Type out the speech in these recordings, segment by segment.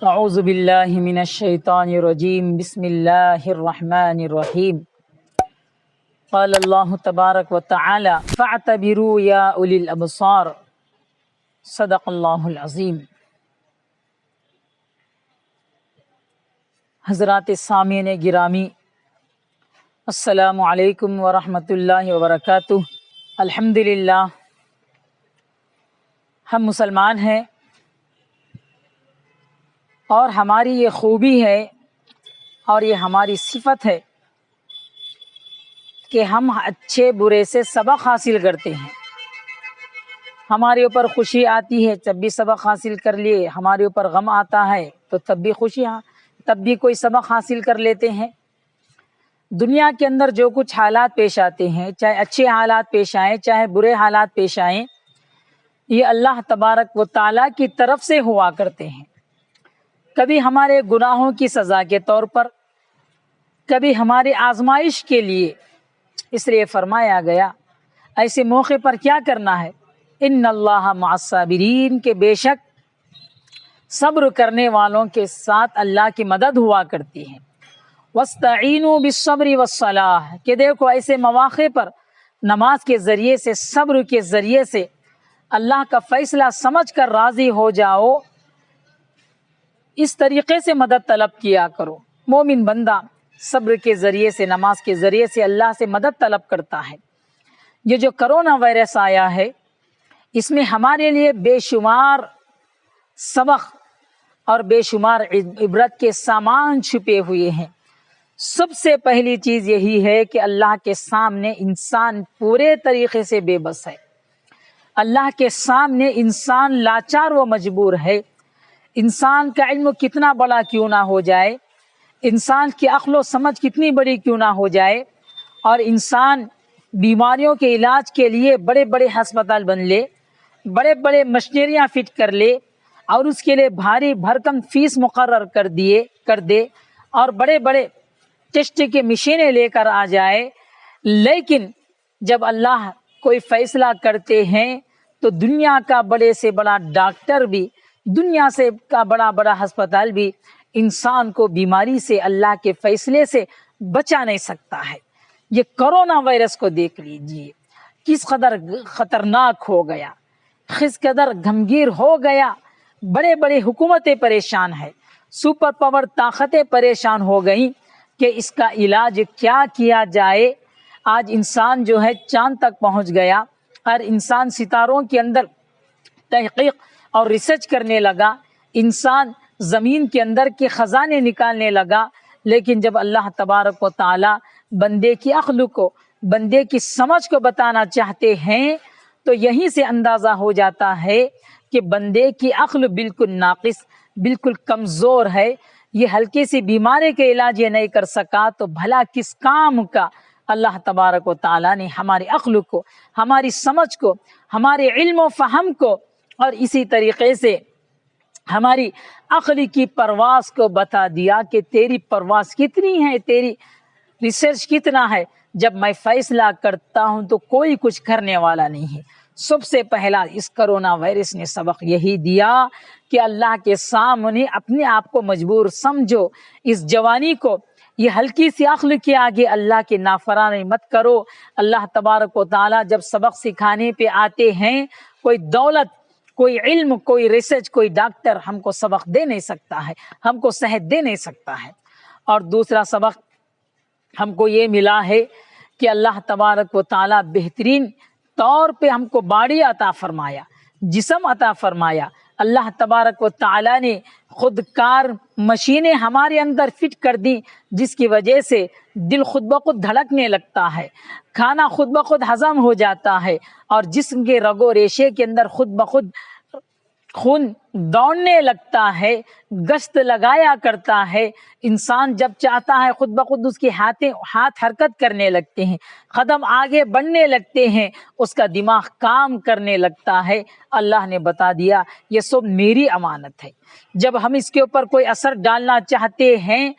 اعوذ باللہ من الشیطان الرجیم بسم اللہ الرحمن الرحیم قال اللہ تبارک و تعالی فاعتبروا یا اولی الابصار صدق اللہ العظیم۔ حضرات سامعین گرامی، السلام علیکم ورحمۃ اللہ وبرکاتہ۔ الحمدللہ ہم مسلمان ہیں اور ہماری یہ خوبی ہے اور یہ ہماری صفت ہے کہ ہم اچھے برے سے سبق حاصل کرتے ہیں۔ ہمارے اوپر خوشی آتی ہے تب بھی سبق حاصل کر لیے، ہمارے اوپر غم آتا ہے تو تب بھی تب بھی کوئی سبق حاصل کر لیتے ہیں۔ دنیا کے اندر جو کچھ حالات پیش آتے ہیں، چاہے اچھے حالات پیش آئیں چاہے برے حالات پیش آئیں، یہ اللہ تبارک و تعالیٰ کی طرف سے ہوا کرتے ہیں۔ کبھی ہمارے گناہوں کی سزا کے طور پر، کبھی ہماری آزمائش کے لیے۔ اس لیے فرمایا گیا ایسے موقع پر کیا کرنا ہے، ان اللہ مع الصابرین، کہ بے شک صبر کرنے والوں کے ساتھ اللہ کی مدد ہوا کرتی ہے۔ واستعینوا بالصبر والصلاۃ، کہ دیکھو ایسے مواقع پر نماز کے ذریعے سے، صبر کے ذریعے سے اللہ کا فیصلہ سمجھ کر راضی ہو جاؤ، اس طریقے سے مدد طلب کیا کرو۔ مومن بندہ صبر کے ذریعے سے، نماز کے ذریعے سے اللہ سے مدد طلب کرتا ہے۔ یہ جو کرونا وائرس آیا ہے، اس میں ہمارے لیے بے شمار سبق اور بے شمار عبرت کے سامان چھپے ہوئے ہیں۔ سب سے پہلی چیز یہی ہے کہ اللہ کے سامنے انسان پورے طریقے سے بے بس ہے۔ اللہ کے سامنے انسان لاچار و مجبور ہے۔ انسان کا علم کتنا بڑا کیوں نہ ہو جائے، انسان کی عقل و سمجھ کتنی بڑی کیوں نہ ہو جائے، اور انسان بیماریوں کے علاج کے لیے بڑے بڑے ہسپتال بن لے، بڑے بڑے مشینریاں فٹ کر لے، اور اس کے لیے بھاری بھرکم فیس مقرر کر دے، اور بڑے بڑے ٹیسٹ کی مشینیں لے کر آ جائے، لیکن جب اللہ کوئی فیصلہ کرتے ہیں تو دنیا کا بڑے سے بڑا ڈاکٹر بھی، دنیا سے کا بڑا بڑا ہسپتال بھی انسان کو بیماری سے اللہ کے فیصلے سے بچا نہیں سکتا ہے۔ یہ کرونا وائرس کو دیکھ لیجئے، کس قدر خطرناک ہو گیا، کس قدر گھمگیر ہو گیا۔ بڑے بڑے حکومتیں پریشان ہیں، سپر پاور طاقتیں پریشان ہو گئیں کہ اس کا علاج کیا کیا جائے۔ آج انسان جو ہے چاند تک پہنچ گیا، اور انسان ستاروں کے اندر تحقیق اور ریسرچ کرنے لگا، انسان زمین کے اندر کے خزانے نکالنے لگا۔ لیکن جب اللہ تبارک و تعالی بندے کی عقل کو، بندے کی سمجھ کو بتانا چاہتے ہیں تو یہیں سے اندازہ ہو جاتا ہے کہ بندے کی عقل بالکل ناقص، بالکل کمزور ہے۔ یہ ہلکی سی بیماری کے علاج یہ نہیں کر سکا تو بھلا کس کام کا۔ اللہ تبارک و تعالی نے ہماری عقل کو، ہماری سمجھ کو، ہمارے علم و فہم کو، اور اسی طریقے سے ہماری عقل کی پرواز کو بتا دیا کہ تیری پرواز کتنی ہے، تیری ریسرچ کتنا ہے۔ جب میں فیصلہ کرتا ہوں تو کوئی کچھ کرنے والا نہیں ہے۔ سب سے پہلا اس کرونا وائرس نے سبق یہی دیا کہ اللہ کے سامنے اپنے آپ کو مجبور سمجھو۔ اس جوانی کو، یہ ہلکی سی عقل کے آگے اللہ کے نافرمانی مت کرو۔ اللہ تبارک و تعالیٰ جب سبق سکھانے پہ آتے ہیں، کوئی دولت، کوئی علم، کوئی ریسرچ، کوئی ڈاکٹر ہم کو سبق دے نہیں سکتا ہے، ہم کو صحت دے نہیں سکتا ہے۔ اور دوسرا سبق ہم کو یہ ملا ہے کہ اللہ تبارک و تعالیٰ بہترین طور پہ ہم کو باڈی عطا فرمایا، جسم عطا فرمایا۔ اللہ تبارک و تعالیٰ نے خود کار مشینیں ہمارے اندر فٹ کر دی، جس کی وجہ سے دل خود بخود دھڑکنے لگتا ہے، کھانا خود بخود ہضم ہو جاتا ہے، اور جسم کے رگ و ریشے کے اندر خود بخود خون دوڑنے لگتا ہے، گشت لگایا کرتا ہے۔ انسان جب چاہتا ہے خود بخود اس کے ہاتھ حرکت کرنے لگتے ہیں، قدم آگے بڑھنے لگتے ہیں، اس کا دماغ کام کرنے لگتا ہے۔ اللہ نے بتا دیا یہ سب میری امانت ہے، جب ہم اس کے اوپر کوئی اثر ڈالنا چاہتے ہیں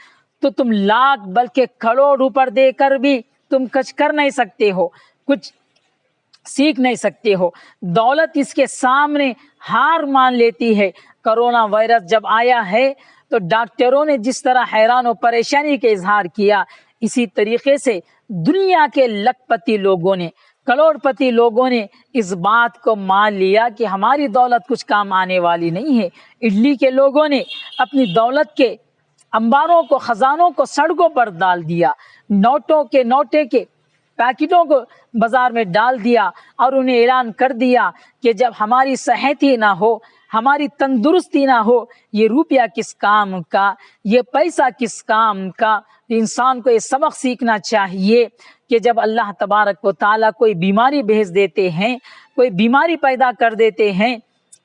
تو تم لاکھ بلکہ کروڑ روپے دے کر بھی تم کچھ کر نہیں سکتے ہو، کچھ سیکھ نہیں سکتے ہو۔ دولت اس کے سامنے ہار مان لیتی ہے۔ کرونا وائرس جب آیا ہے تو ڈاکٹروں نے جس طرح حیران و پریشانی کا اظہار کیا، اسی طریقے سے دنیا کے لکھ پتی لوگوں نے، کروڑ پتی لوگوں نے اس بات کو مان لیا کہ ہماری دولت کچھ کام آنے والی نہیں ہے۔ اٹلی کے لوگوں نے اپنی دولت کے انباروں کو، خزانوں کو سڑکوں پر ڈال دیا، نوٹے کے پیکٹوں کو بازار میں ڈال دیا اور انہیں اعلان کر دیا کہ جب ہماری صحت ہی نہ ہو، ہماری تندرستی نہ ہو، یہ روپیہ کس کام کا، یہ پیسہ کس کام کا۔ انسان کو یہ سبق سیکھنا چاہیے کہ جب اللہ تبارک و تعالیٰ کوئی بیماری بھیج دیتے ہیں، کوئی بیماری پیدا کر دیتے ہیں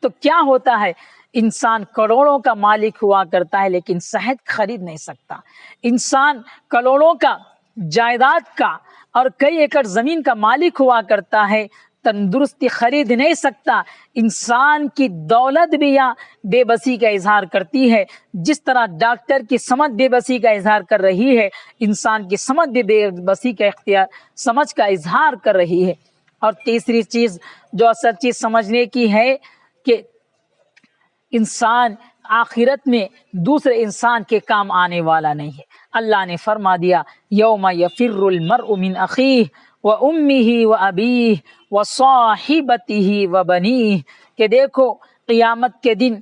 تو کیا ہوتا ہے؟ انسان کروڑوں کا مالک ہوا کرتا ہے لیکن صحت خرید نہیں سکتا۔ انسان کروڑوں کا جائیداد کا اور کئی ایکڑ زمین کا مالک ہوا کرتا ہے، تندرستی خرید نہیں سکتا۔ انسان کی دولت بھی یا بے بسی کا اظہار کرتی ہے، جس طرح ڈاکٹر کی سمجھ بے بسی کا اظہار کر رہی ہے، انسان کی سمجھ بھی بے بسی کا سمجھ کا اظہار کر رہی ہے۔ اور تیسری چیز جو اصل چیز سمجھنے کی ہے کہ انسان آخرت میں دوسرے انسان کے کام آنے والا نہیں ہے۔ اللہ نے فرما دیا یوم یفر المرء من اخیہ وامہ وابیہ وصاحبتہ وبنیہ، کہ دیکھو قیامت کے دن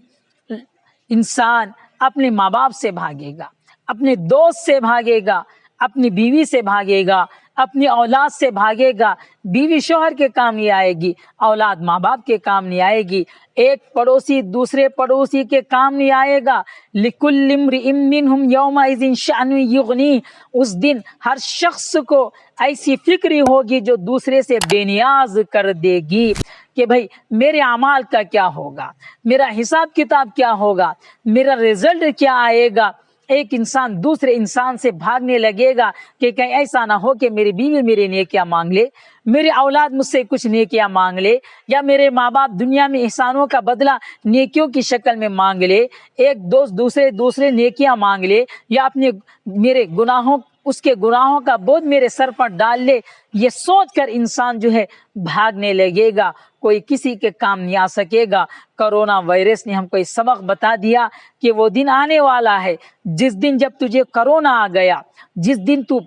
انسان اپنے ماں باپ سے بھاگے گا، اپنے دوست سے بھاگے گا، اپنی بیوی سے بھاگے گا، اپنی اولاد سے بھاگے گا۔ بیوی شوہر کے کام نہیں آئے گی، اولاد ماں باپ کے کام نہیں آئے گی، ایک پڑوسی دوسرے پڑوسی کے کام نہیں آئے گا۔ لِكُلِّ امْرِئٍ مِّنْهُمْ يَوْمَئِذٍ شَأْنٌ يُغْنِيهِ، اس دن ہر شخص کو ایسی فکری ہوگی جو دوسرے سے بے نیاز کر دے گی کہ بھئی میرے اعمال کا کیا ہوگا، میرا حساب کتاب کیا ہوگا، میرا رزلٹ کیا آئے گا۔ ایک انسان دوسرے انسان سے بھاگنے لگے گا کہ کہیں ایسا نہ ہو کہ میری بیوی میرے نیکیاں مانگ لے، میری اولاد مجھ سے کچھ نیکیاں مانگ لے، یا میرے ماں باپ دنیا میں احسانوں کا بدلہ نیکیوں کی شکل میں مانگ لے، ایک دوست دوسرے نیکیاں مانگ لے، یا اپنے میرے گناہوں اس کے گناہوں کا بوجھ میرے سر پر ڈال لے۔ یہ سوچ کر انسان جو ہے بھاگنے لگے گا، کوئی کسی کے کام نہیں آ سکے گا۔ کرونا وائرس نے ہم کو یہ سبق بتا دیا کہ وہ دن آنے والا ہے جس دن جب تجھے کرونا آ گیا، جس دن تو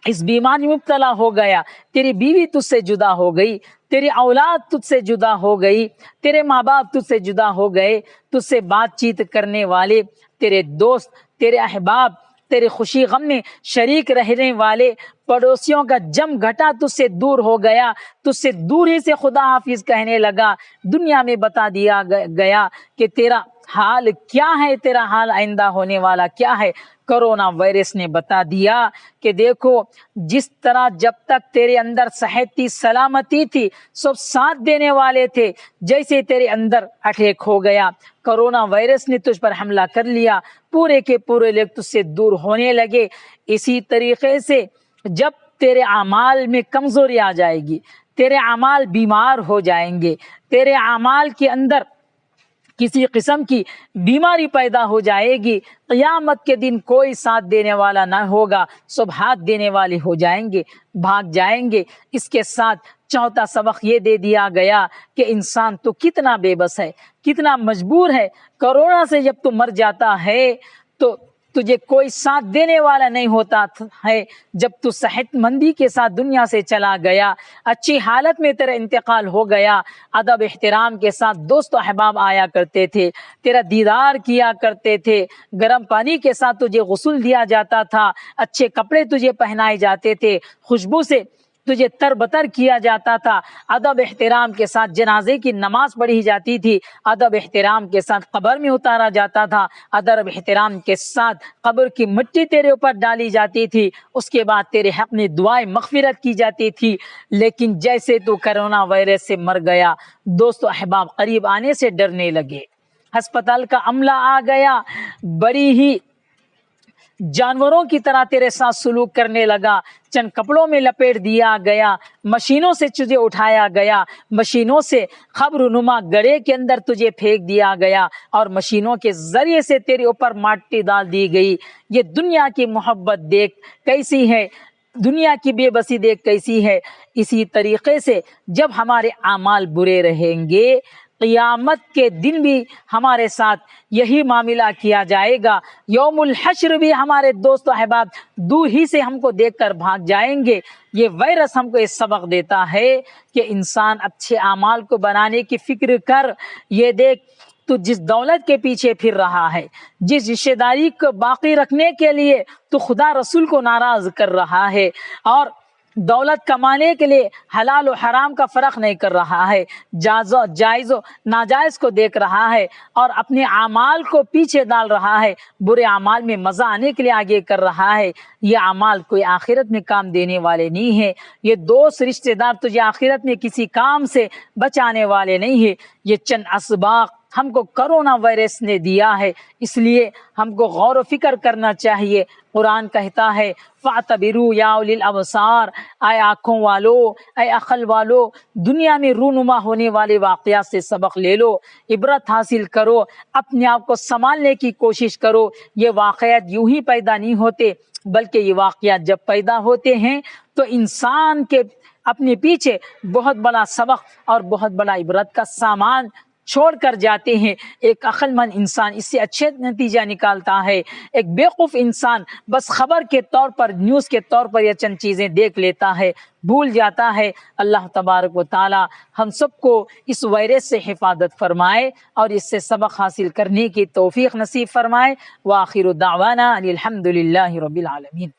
اس بیماری میں مبتلا ہو گیا، تیری بیوی تجھ سے جدا ہو گئی، تیری اولاد تجھ سے جدا ہو گئی، تیرے ماں باپ تجھ سے جدا ہو گئے، تجھ سے بات چیت کرنے والے، تیرے دوست، تیرے احباب، تیرے خوشی غم میں شریک رہنے والے پڑوسیوں کا جم گھٹا تجھ سے دور ہو گیا، تجھ سے دور ہی سے خدا حافظ کہنے لگا۔ دنیا میں بتا دیا گیا کہ تیرا حال کیا ہے، تیرا حال آئندہ ہونے والا کیا ہے۔ کرونا وائرس نے بتا دیا کہ دیکھو جس طرح جب تک تیرے اندر صحت تھی، سلامتی تھی، سب ساتھ دینے والے تھے، جیسے تیرے اندر اٹیک ہو گیا، کرونا وائرس نے تجھ پر حملہ کر لیا، پورے کے پورے لوگ تجھ سے دور ہونے لگے۔ اسی طریقے سے جب تیرے اعمال میں کمزوری آ جائے گی، تیرے اعمال بیمار ہو جائیں گے، تیرے اعمال کے اندر کسی قسم کی بیماری پیدا ہو جائے گی، قیامت کے دن کوئی ساتھ دینے والا نہ ہوگا، سب ہاتھ دینے والے ہو جائیں گے، بھاگ جائیں گے۔ اس کے ساتھ چوتھا سبق یہ دے دیا گیا کہ انسان تو کتنا بے بس ہے، کتنا مجبور ہے۔ کرونا سے جب تو مر جاتا ہے تو تجھے کوئی ساتھ دینے والا نہیں ہوتا ہے۔ جب تو صحت مندی کے ساتھ دنیا سے چلا گیا، اچھی حالت میں تیرا انتقال ہو گیا، ادب احترام کے ساتھ دوست و احباب آیا کرتے تھے، تیرا دیدار کیا کرتے تھے، گرم پانی کے ساتھ تجھے غسل دیا جاتا تھا، اچھے کپڑے تجھے پہنائے جاتے تھے، خوشبو سے تجھے تر بتر کیا جاتا تھا، ادب احترام کے ساتھ جنازے کی نماز پڑھی جاتی تھی، ادب احترام کے ساتھ قبر میں اتارا جاتا تھا، ادب احترام کے ساتھ قبر کی مٹی تیرے اوپر ڈالی جاتی تھی، اس کے بعد تیرے حق میں دعائیں مغفرت کی جاتی تھی۔ لیکن جیسے تو کرونا وائرس سے مر گیا، دوست و احباب قریب آنے سے ڈرنے لگے، ہسپتال کا عملہ آ گیا، بڑی ہی جانوروں کی طرح تیرے ساتھ سلوک کرنے لگا، چند کپڑوں میں لپیٹ دیا گیا، مشینوں سے تجھے اٹھایا گیا، مشینوں سے خبر نما گڑھے کے اندر تجھے پھینک دیا گیا، اور مشینوں کے ذریعے سے تیرے اوپر مٹی ڈال دی گئی۔ یہ دنیا کی محبت دیکھ کیسی ہے، دنیا کی بے بسی دیکھ کیسی ہے۔ اسی طریقے سے جب ہمارے اعمال برے رہیں گے، قیامت کے دن بھی ہمارے ساتھ یہی معاملہ کیا جائے گا، یوم الحشر بھی ہمارے دوست و احباب دور ہی سے ہم کو دیکھ کر بھاگ جائیں گے۔ یہ وائرس ہم کو یہ سبق دیتا ہے کہ انسان اچھے اعمال کو بنانے کی فکر کر۔ یہ دیکھ تو جس دولت کے پیچھے پھر رہا ہے، جس رشتہ داری کو باقی رکھنے کے لیے تو خدا رسول کو ناراض کر رہا ہے، اور دولت کمانے کے لیے حلال و حرام کا فرق نہیں کر رہا ہے، جائز و ناجائز کو دیکھ رہا ہے، اور اپنے اعمال کو پیچھے ڈال رہا ہے، برے اعمال میں مزہ آنے کے لیے آگے کر رہا ہے، یہ اعمال کوئی آخرت میں کام دینے والے نہیں ہیں۔ یہ دوست رشتہ دار تجھے آخرت میں کسی کام سے بچانے والے نہیں ہیں۔ یہ چند اسباق ہم کو کرونا وائرس نے دیا ہے، اس لیے ہم کو غور و فکر کرنا چاہیے۔ قرآن کہتا ہے فَاعْتَبِرُوا يَا أُولِي الْأَبْصَارِ، اے آنکھوں والو، اے عقل والو، دنیا میں رونما ہونے والے واقعات سے سبق لے لو، عبرت حاصل کرو، اپنے آپ کو سنبھالنے کی کوشش کرو۔ یہ واقعات یوں ہی پیدا نہیں ہوتے، بلکہ یہ واقعات جب پیدا ہوتے ہیں تو انسان کے اپنے پیچھے بہت بڑا سبق اور بہت بڑا عبرت کا سامان چھوڑ کر جاتے ہیں۔ ایک عقل مند انسان اس سے اچھے نتیجہ نکالتا ہے، ایک بیوقوف انسان بس خبر کے طور پر، نیوز کے طور پر یہ چند چیزیں دیکھ لیتا ہے، بھول جاتا ہے۔ اللہ تبارک و تعالی ہم سب کو اس وائرس سے حفاظت فرمائے اور اس سے سبق حاصل کرنے کی توفیق نصیب فرمائے۔ وآخر دعوانا ان الحمد للہ رب العالمین۔